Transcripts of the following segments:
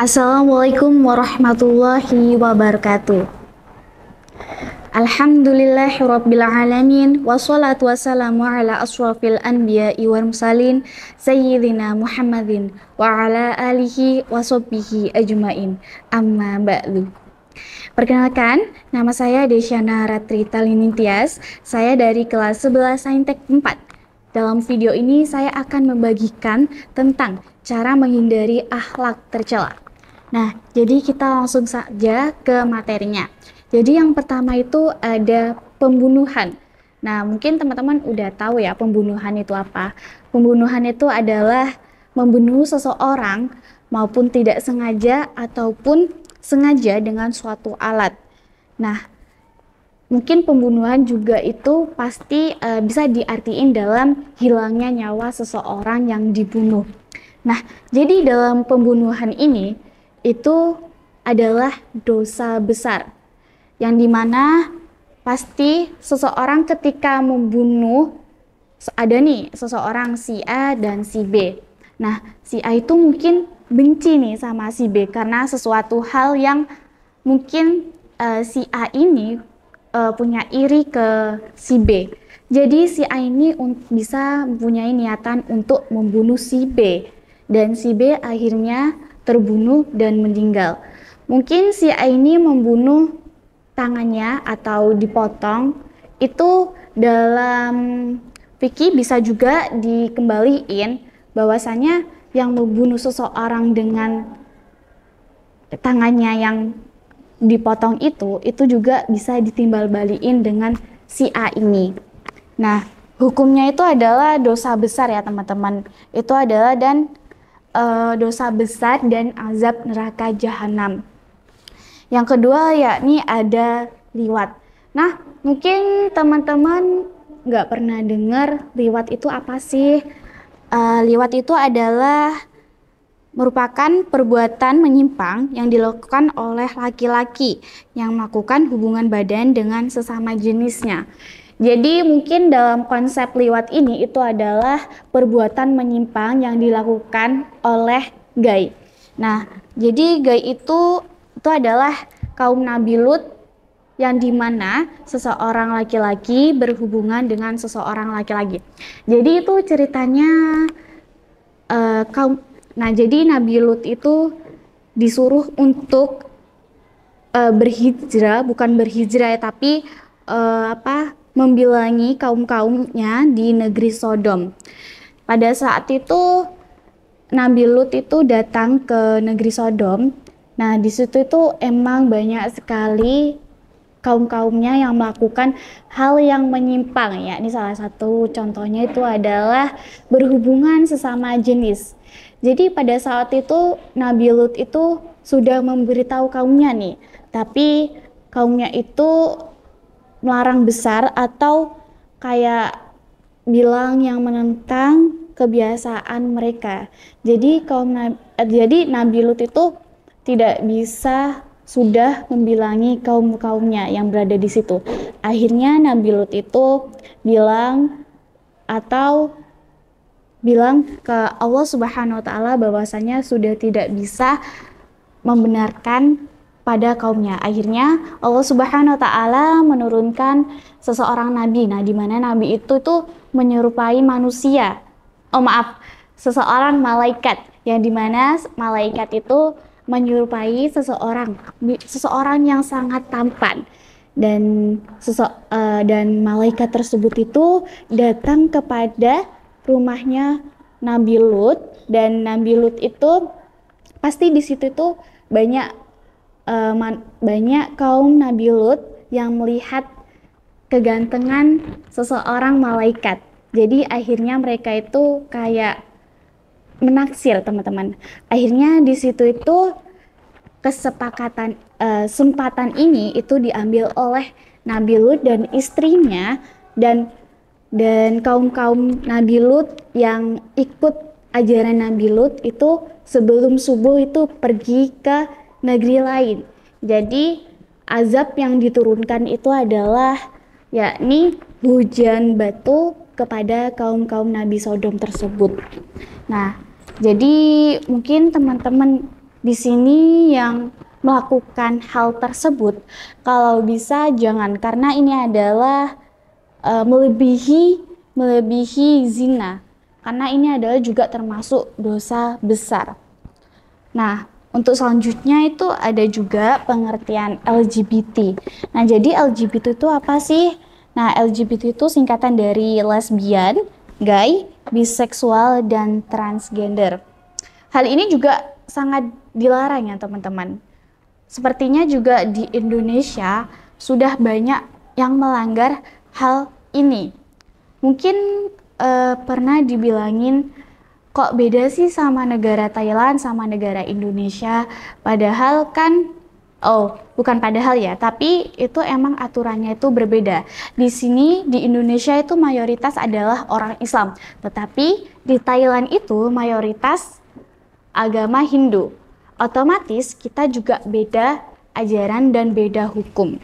Assalamualaikum warahmatullahi wabarakatuh. Alhamdulillahirabbil alamin wassalatu wassalamu ala asyrafil anbiya'i wal mursalin sayyidina Muhammadin wa ala alihi washabbihi ajmain. Amma ba'du. Perkenalkan, nama saya Desyana Ratri Talinintias. Saya dari kelas 11 Saintek 4. Dalam video ini saya akan membagikan tentang cara menghindari akhlak tercela. Nah, jadi kita langsung saja ke materinya. Jadi yang pertama itu ada pembunuhan. Nah, mungkin teman-teman udah tahu ya pembunuhan itu apa. Pembunuhan itu adalah membunuh seseorang maupun tidak sengaja ataupun sengaja dengan suatu alat. Nah, mungkin pembunuhan juga itu pasti bisa diartiin dalam hilangnya nyawa seseorang yang dibunuh. Nah, jadi dalam pembunuhan ini itu adalah dosa besar, yang dimana pasti seseorang ketika membunuh, ada nih seseorang si A dan si B. Nah, si A itu mungkin benci nih sama si B karena sesuatu hal yang mungkin si A ini punya iri ke si B. Jadi si A ini bisa mempunyai niatan untuk membunuh si B, dan si B akhirnya terbunuh dan meninggal. Mungkin si A ini membunuh tangannya atau dipotong, itu dalam fikih bisa juga dikembaliin bahwasanya yang membunuh seseorang dengan tangannya yang dipotong itu juga bisa ditimbal balikin dengan si A ini. Nah, hukumnya itu adalah dosa besar ya teman-teman. Itu adalah dosa besar dan azab neraka jahanam. Yang kedua yakni ada liwat. Nah, mungkin teman-teman nggak pernah dengar liwat itu apa sih? Liwat itu adalah merupakan perbuatan menyimpang yang dilakukan oleh laki-laki yang melakukan hubungan badan dengan sesama jenisnya. Jadi mungkin dalam konsep liwat ini itu adalah perbuatan menyimpang yang dilakukan oleh gay. Nah, jadi gay itu adalah kaum Nabi Lut, yang dimana seseorang laki-laki berhubungan dengan seseorang laki-laki. Jadi itu ceritanya jadi Nabi Lut itu disuruh untuk berhijrah, bukan berhijrah ya, tapi membilangi kaum-kaumnya di negeri Sodom. Pada saat itu Nabi Lut itu datang ke negeri Sodom. Nah, di situ itu emang banyak sekali kaum-kaumnya yang melakukan hal yang menyimpang ya. Ini salah satu contohnya itu adalah berhubungan sesama jenis. Jadi pada saat itu Nabi Lut itu sudah memberitahu kaumnya nih, tapi kaumnya itu melarang besar atau kayak bilang yang menentang kebiasaan mereka. Jadi Nabi Lut itu tidak bisa sudah membilangi kaum-kaumnya yang berada di situ. Akhirnya Nabi Lut itu bilang ke Allah Subhanahu wa taala bahwasanya sudah tidak bisa membenarkan pada kaumnya. Akhirnya Allah Subhanahu wa taala menurunkan seseorang nabi. Nah, di mana nabi itu tuh menyerupai manusia. Seseorang malaikat, yang dimana malaikat itu menyerupai seseorang yang sangat tampan, dan malaikat tersebut itu datang kepada rumahnya Nabi Lut, dan Nabi Lut itu pasti di situ itu banyak kaum Nabi Lut yang melihat kegantengan seseorang malaikat. Jadi akhirnya mereka itu kayak menaksir teman-teman. Akhirnya di situ itu kesempatan ini itu diambil oleh Nabi Lut dan istrinya, dan kaum-kaum Nabi Lut yang ikut ajaran Nabi Lut itu sebelum subuh itu pergi ke negeri lain. Jadi azab yang diturunkan itu adalah yakni hujan batu kepada kaum-kaum Nabi Sodom tersebut. Nah, jadi mungkin teman-teman Di sini yang melakukan hal tersebut, kalau bisa jangan, karena ini adalah melebihi zina. Karena ini adalah juga termasuk dosa besar. Nah, untuk selanjutnya itu ada juga pengertian LGBT. Nah, jadi LGBT itu apa sih? Nah, LGBT itu singkatan dari lesbian, gay, biseksual, dan transgender. Hal ini juga sangat dilarang ya teman-teman. Sepertinya juga di Indonesia sudah banyak yang melanggar hal ini. Mungkin pernah dibilangin, kok beda sih sama negara Thailand sama negara Indonesia? Padahal kan, bukan padahal ya, tapi itu emang aturannya itu berbeda. Di sini di Indonesia itu mayoritas adalah orang Islam, tetapi di Thailand itu mayoritas agama Hindu. Otomatis kita juga beda ajaran dan beda hukum.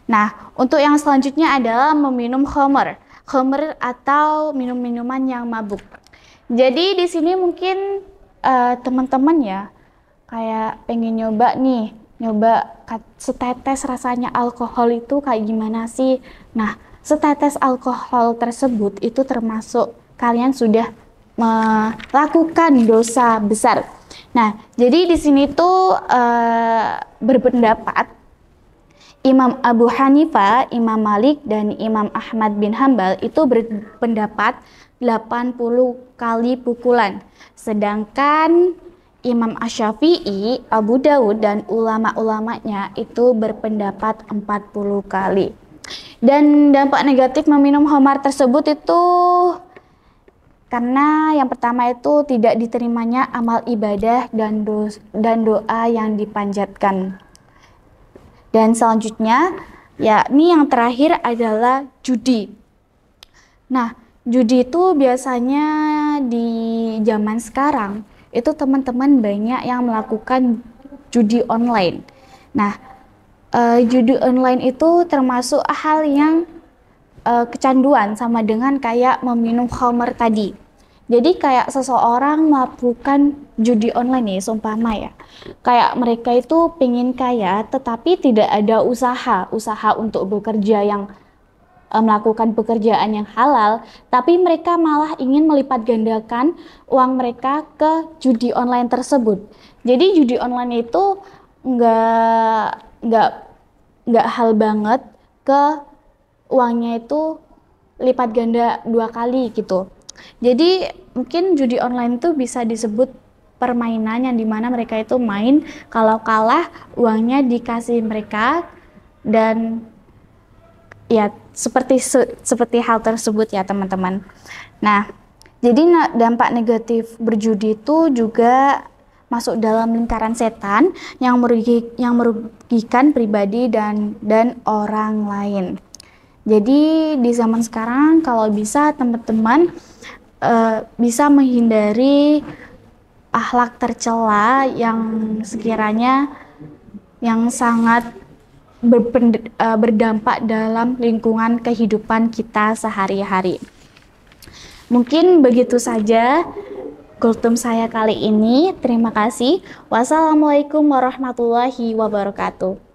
Nah, untuk yang selanjutnya adalah meminum khamr. Khamr atau minum-minuman yang mabuk. Jadi di sini mungkin teman-teman ya kayak pengen nyoba setetes rasanya alkohol itu kayak gimana sih. Nah, setetes alkohol tersebut itu termasuk kalian sudah melakukan dosa besar. Nah, jadi di sini tuh berpendapat Imam Abu Hanifah, Imam Malik, dan Imam Ahmad bin Hambal itu berpendapat 80 kali pukulan. Sedangkan Imam Asy-Syafi'i, Abu Dawud, dan ulama-ulamanya itu berpendapat 40 kali. Dan dampak negatif meminum khamar tersebut itu karena yang pertama itu tidak diterimanya amal ibadah dan doa yang dipanjatkan. Dan selanjutnya, yakni yang terakhir adalah judi. Nah, judi itu biasanya di zaman sekarang, itu teman-teman banyak yang melakukan judi online. Nah, judi online itu termasuk hal yang kecanduan sama dengan kayak meminum khamr tadi. Jadi kayak seseorang melakukan judi online nih, seumpama ya. Kayak mereka itu pengen kaya tetapi tidak ada usaha untuk bekerja yang melakukan pekerjaan yang halal, tapi mereka malah ingin melipat gandakan uang mereka ke judi online tersebut. Jadi judi online itu nggak hal banget ke uangnya itu lipat ganda 2 kali gitu. Jadi mungkin judi online itu bisa disebut permainan yang dimana mereka itu main, kalau kalah uangnya dikasih mereka, dan ya seperti hal tersebut ya teman-teman. Nah, jadi dampak negatif berjudi itu juga masuk dalam lingkaran setan yang merugikan pribadi dan orang lain. Jadi di zaman sekarang kalau bisa teman-teman bisa menghindari akhlak tercela yang sekiranya yang sangat berdampak dalam lingkungan kehidupan kita sehari-hari. Mungkin begitu saja kultum saya kali ini. Terima kasih. Wassalamualaikum warahmatullahi wabarakatuh.